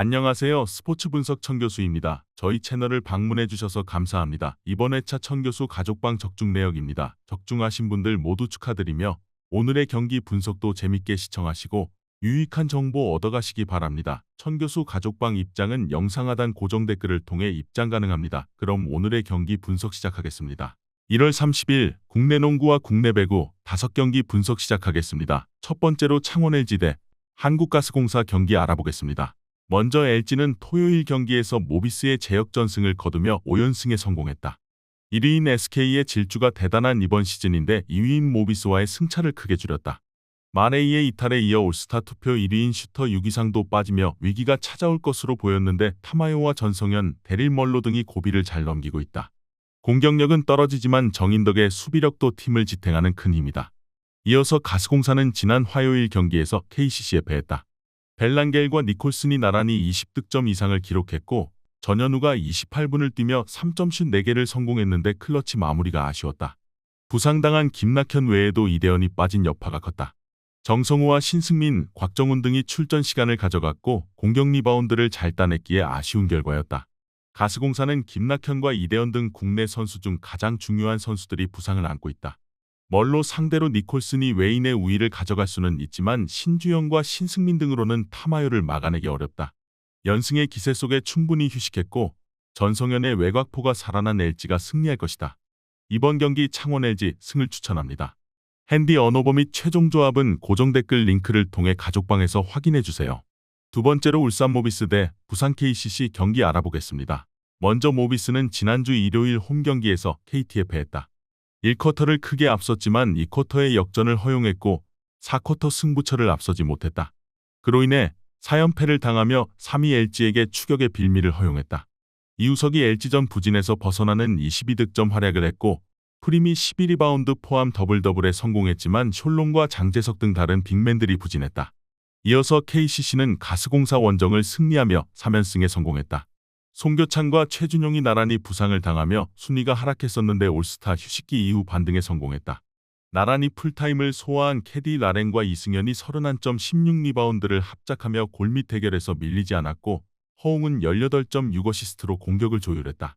안녕하세요. 스포츠 분석 천교수입니다. 저희 채널을 방문해 주셔서 감사합니다. 이번 회차 천교수 가족방 적중 내역입니다. 적중하신 분들 모두 축하드리며 오늘의 경기 분석도 재밌게 시청하시고 유익한 정보 얻어가시기 바랍니다. 천교수 가족방 입장은 영상 하단 고정 댓글을 통해 입장 가능합니다. 그럼 오늘의 경기 분석 시작하겠습니다. 1월 30일 국내 농구와 국내 배구 5경기 분석 시작하겠습니다. 첫 번째로 창원 LG 대 한국가스공사 경기 알아보겠습니다. 먼저 LG는 토요일 경기에서 모비스의 제역전승을 거두며 5연승에 성공했다. 1위인 SK의 질주가 대단한 이번 시즌인데 2위인 모비스와의 승차를 크게 줄였다. 마레이의 이탈에 이어 올스타 투표 1위인 슈터 유기상도 빠지며 위기가 찾아올 것으로 보였는데 타마요와 전성현, 데릴 멀로 등이 고비를 잘 넘기고 있다. 공격력은 떨어지지만 정인덕의 수비력도 팀을 지탱하는 큰 힘이다. 이어서 가스공사는 지난 화요일 경기에서 KCC에 패했다. 벨란겔과 니콜슨이 나란히 20득점 이상을 기록했고 전현우가 28분을 뛰며 3점슛 4개를 성공했는데 클러치 마무리가 아쉬웠다. 부상당한 김낙현 외에도 이대현이 빠진 여파가 컸다. 정성우와 신승민, 곽정훈 등이 출전 시간을 가져갔고 공격 리바운드를 잘 따냈기에 아쉬운 결과였다. 가스공사는 김낙현과 이대현 등 국내 선수 중 가장 중요한 선수들이 부상을 안고 있다. 멀로 상대로 니콜슨이 외인의 우위를 가져갈 수는 있지만 신주영과 신승민 등으로는 타마요를 막아내기 어렵다. 연승의 기세 속에 충분히 휴식했고 전성현의 외곽포가 살아난 LG가 승리할 것이다. 이번 경기 창원 LG 승을 추천합니다. 핸디 언어버 및 최종 조합은 고정 댓글 링크를 통해 가족방에서 확인해주세요. 두 번째로 울산 모비스 대 부산 KCC 경기 알아보겠습니다. 먼저 모비스는 지난주 일요일 홈 경기에서 KT에 패했다. 1쿼터를 크게 앞섰지만 2쿼터의 역전을 허용했고 4쿼터 승부처를 앞서지 못했다. 그로 인해 4연패를 당하며 3위 LG에게 추격의 빌미를 허용했다. 이우석이 LG전 부진에서 벗어나는 22득점 활약을 했고 프림이 11리바운드 포함 더블더블에 성공했지만 숄롱과 장재석 등 다른 빅맨들이 부진했다. 이어서 KCC는 가스공사 원정을 승리하며 3연승에 성공했다. 송교창과 최준용이 나란히 부상을 당하며 순위가 하락했었는데 올스타 휴식기 이후 반등에 성공했다. 나란히 풀타임을 소화한 캐디 라렌과 이승현이 31점 16리바운드를 합작하며 골밑 대결에서 밀리지 않았고 허웅은 18점 6어시스트로 공격을 조율했다.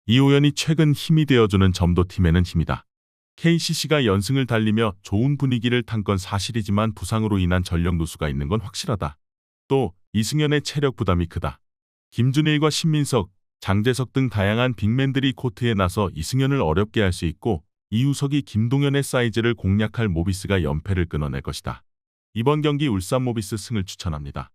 이호연이 최근 힘이 되어주는 점도 팀에는 힘이다. KCC가 연승을 달리며 좋은 분위기를 탄 건 사실이지만 부상으로 인한 전력 누수가 있는 건 확실하다. 또 이승현의 체력 부담이 크다. 김준일과 신민석, 장재석 등 다양한 빅맨들이 코트에 나서 이승현을 어렵게 할 수 있고 이우석이 김동현의 사이즈를 공략할 모비스가 연패를 끊어낼 것이다. 이번 경기 울산 모비스 승을 추천합니다.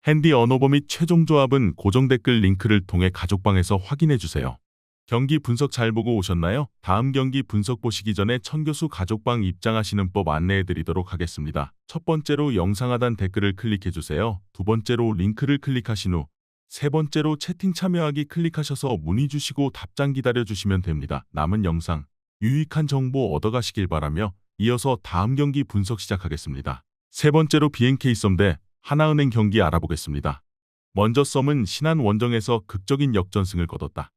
핸디 언어버 및 최종 조합은 고정 댓글 링크를 통해 가족방에서 확인해주세요. 경기 분석 잘 보고 오셨나요? 다음 경기 분석 보시기 전에 천교수 가족방 입장하시는 법 안내해드리도록 하겠습니다. 첫 번째로 영상 하단 댓글을 클릭해주세요. 두 번째로 링크를 클릭하신 후 세 번째로 채팅 참여하기 클릭하셔서 문의 주시고 답장 기다려주시면 됩니다. 남은 영상, 유익한 정보 얻어가시길 바라며 이어서 다음 경기 분석 시작하겠습니다. 세 번째로 BNK 썸 대 하나은행 경기 알아보겠습니다. 먼저 썸은 신안 원정에서 극적인 역전승을 거뒀다.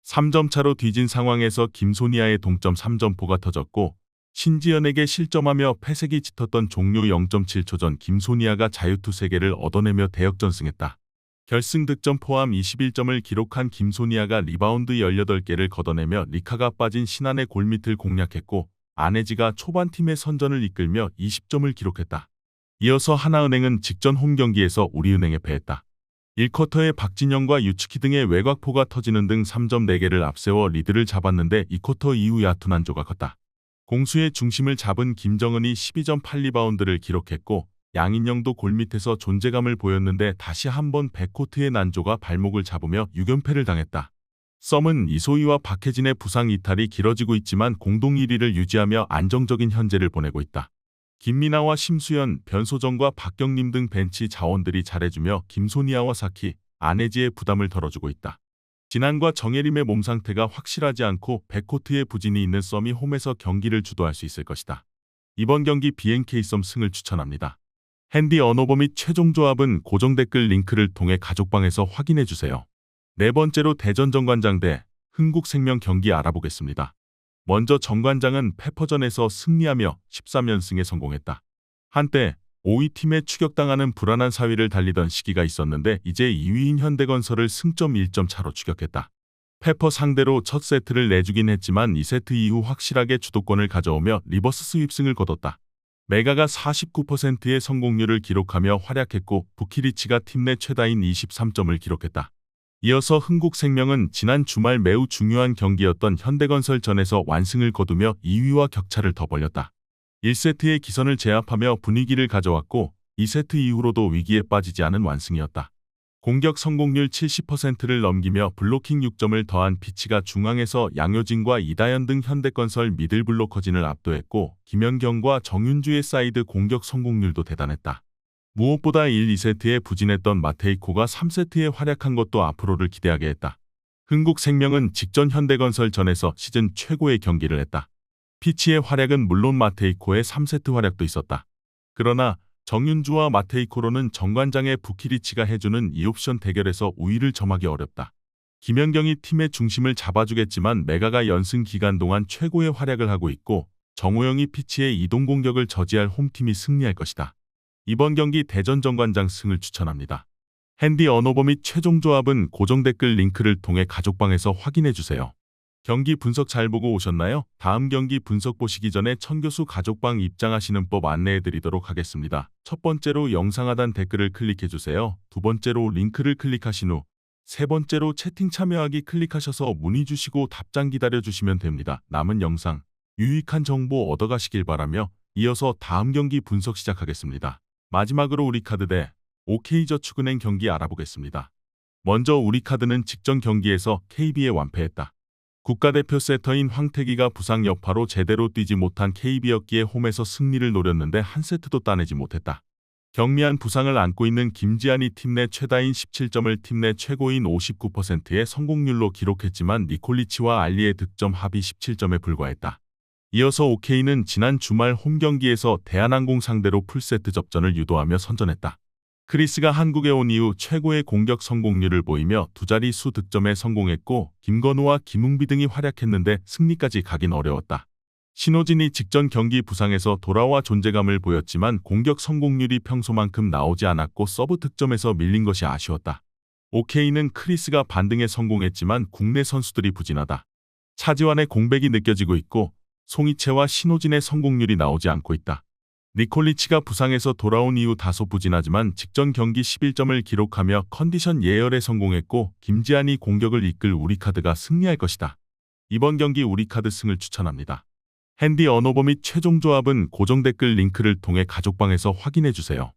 3점 차로 뒤진 상황에서 김소니아의 동점 3점포가 터졌고 신지연에게 실점하며 패색이 짙었던 종료 0.7초 전 김소니아가 자유투 3개를 얻어내며 대역전승했다. 결승 득점 포함 21점을 기록한 김소니아가 리바운드 18개를 걷어내며 리카가 빠진 신안의 골밑을 공략했고 안혜지가 초반 팀의 선전을 이끌며 20점을 기록했다. 이어서 하나은행은 직전 홈 경기에서 우리은행에 패했다. 1쿼터에 박진영과 유츠키 등의 외곽포가 터지는 등 3점 4개를 앞세워 리드를 잡았는데 2쿼터 이후 얕은 난조가 컸다. 공수의 중심을 잡은 김정은이 12점 8리바운드를 기록했고 양인영도 골밑에서 존재감을 보였는데 다시 한번 백코트의 난조가 발목을 잡으며 6연패를 당했다. 썸은 이소희와 박혜진의 부상 이탈이 길어지고 있지만 공동 1위를 유지하며 안정적인 현재를 보내고 있다. 김민아와 심수연, 변소정과 박경림 등 벤치 자원들이 잘해주며 김소니아와 사키, 안혜지의 부담을 덜어주고 있다. 진한과 정예림의 몸 상태가 확실하지 않고 백코트의 부진이 있는 썸이 홈에서 경기를 주도할 수 있을 것이다. 이번 경기 BNK 썸 승을 추천합니다. 핸디 언어버 및 최종 조합은 고정 댓글 링크를 통해 가족방에서 확인해주세요. 네 번째로 대전 정관장 대 흥국생명 경기 알아보겠습니다. 먼저 정관장은 페퍼전에서 승리하며 13연승에 성공했다. 한때 5위 팀에 추격당하는 불안한 4위를 달리던 시기가 있었는데 이제 2위인 현대건설을 승점 1점 차로 추격했다. 페퍼 상대로 첫 세트를 내주긴 했지만 2세트 이후 확실하게 주도권을 가져오며 리버스 스윕승을 거뒀다. 메가가 49%의 성공률을 기록하며 활약했고 부키리치가 팀 내 최다인 23점을 기록했다. 이어서 흥국생명은 지난 주말 매우 중요한 경기였던 현대건설전에서 완승을 거두며 2위와 격차를 더 벌렸다. 1세트의 기선을 제압하며 분위기를 가져왔고 2세트 이후로도 위기에 빠지지 않은 완승이었다. 공격 성공률 70%를 넘기며 블로킹 6점을 더한 피치가 중앙에서 양효진과 이다현 등 현대건설 미들 블로커진을 압도했고 김연경과 정윤주의 사이드 공격 성공률도 대단했다. 무엇보다 1, 2세트에 부진했던 마테이코가 3세트에 활약한 것도 앞으로를 기대하게 했다. 흥국생명은 직전 현대건설전에서 시즌 최고의 경기를 했다. 피치의 활약은 물론 마테이코의 3세트 활약도 있었다. 그러나 정윤주와 마테이코로는 정관장의 부키리치가 해주는 2옵션 대결에서 우위를 점하기 어렵다. 김연경이 팀의 중심을 잡아주겠지만 메가가 연승 기간 동안 최고의 활약을 하고 있고 정호영이 피치의 이동 공격을 저지할 홈팀이 승리할 것이다. 이번 경기 대전 정관장 승을 추천합니다. 핸디 언어버 및 최종 조합은 고정 댓글 링크를 통해 가족방에서 확인해주세요. 경기 분석 잘 보고 오셨나요? 다음 경기 분석 보시기 전에 천교수 가족방 입장하시는 법 안내해드리도록 하겠습니다. 첫 번째로 영상 하단 댓글을 클릭해주세요. 두 번째로 링크를 클릭하신 후 세 번째로 채팅 참여하기 클릭하셔서 문의 주시고 답장 기다려주시면 됩니다. 남은 영상 유익한 정보 얻어가시길 바라며 이어서 다음 경기 분석 시작하겠습니다. 마지막으로 우리카드 대 OK저축은행 경기 알아보겠습니다. 먼저 우리카드는 직전 경기에서 KB에 완패했다. 국가대표 세터인 황태기가 부상 여파로 제대로 뛰지 못한 KB였기에 홈에서 승리를 노렸는데 한 세트도 따내지 못했다. 경미한 부상을 안고 있는 김지한이 팀 내 최다인 17점을 팀 내 최고인 59%의 성공률로 기록했지만 니콜리치와 알리의 득점 합이 17점에 불과했다. 이어서 OK는 지난 주말 홈 경기에서 대한항공 상대로 풀세트 접전을 유도하며 선전했다. 크리스가 한국에 온 이후 최고의 공격 성공률을 보이며 두 자릿수 득점에 성공했고 김건우와 김웅비 등이 활약했는데 승리까지 가긴 어려웠다. 신호진이 직전 경기 부상에서 돌아와 존재감을 보였지만 공격 성공률이 평소만큼 나오지 않았고 서브 득점에서 밀린 것이 아쉬웠다. OK는 크리스가 반등에 성공했지만 국내 선수들이 부진하다. 차지환의 공백이 느껴지고 있고 송이채와 신호진의 성공률이 나오지 않고 있다. 니콜리치가 부상에서 돌아온 이후 다소 부진하지만 직전 경기 11점을 기록하며 컨디션 예열에 성공했고 김지한이 공격을 이끌 우리카드가 승리할 것이다. 이번 경기 우리카드 승을 추천합니다. 핸디 언어버 및 최종 조합은 고정 댓글 링크를 통해 가족방에서 확인해주세요.